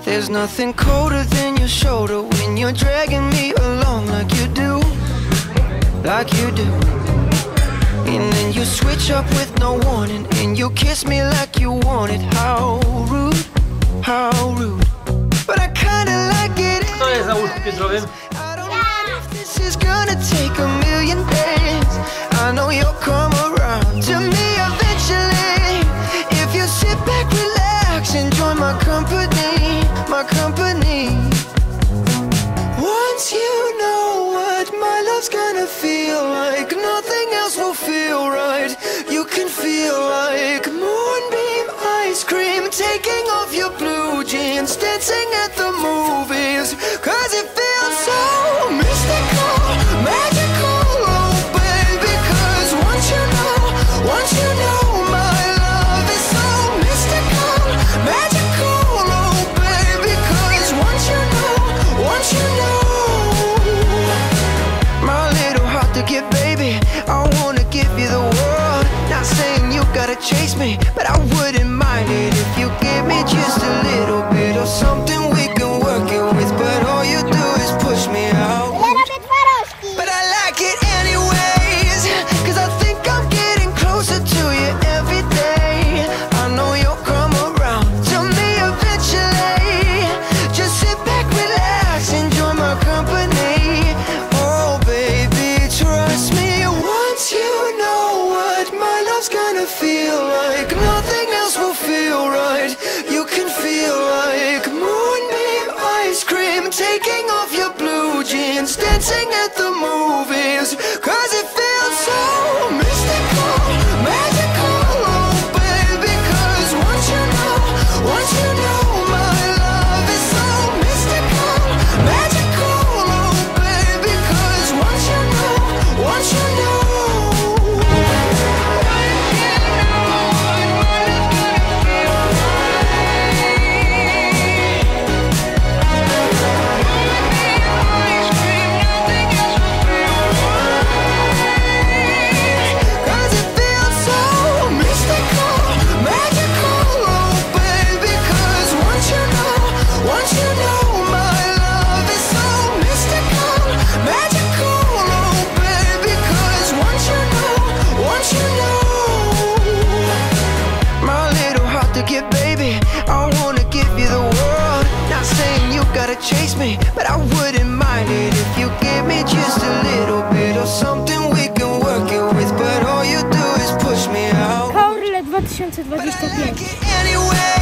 There's nothing colder than your shoulder when you're dragging me along like you do, like you do. And then you switch up with no warning, and you kiss me like you want it. How rude, how rude. But I kinda like it. Kto jest na łóżku piętrowym? I don't know if this is gonna take a million days. I know you'll come around to me eventually. If you sit back, relax, enjoy my company, my company. Once you know what my love's gonna feel like, nothing else will feel right. You can feel like moonbeam ice cream, taking off your blue jeans, dancing at the movies, 'cause it feels so mystical, magical, oh baby. 'Cause once you know my love is so mystical, magical, oh baby. 'Cause once you know my little heart to get, baby, I wanna give you the world. Not saying you gotta chase me, but I wouldn't mind it if you give me just a little bit of something we can work it with. But all you do is push me out. But I like it anyways, 'cause I think I'm getting closer to you every day. I know you'll come around to me eventually. Just sit back, relax, enjoy my company. Oh baby, trust me. Once you know what my love's gonna feel like, nothing else will feel right. You can feel like moonbeam ice cream, taking off your blue jeans, dancing at the movies, 'cause it feels so mystical, magical, oh baby. 'Cause once you know my love is so mystical, magical, oh baby. 'Cause once you know chase me, but I wouldn't mind it if you give me just a little bit of something we can work it with. But all you do is push me out. Caorle 2025.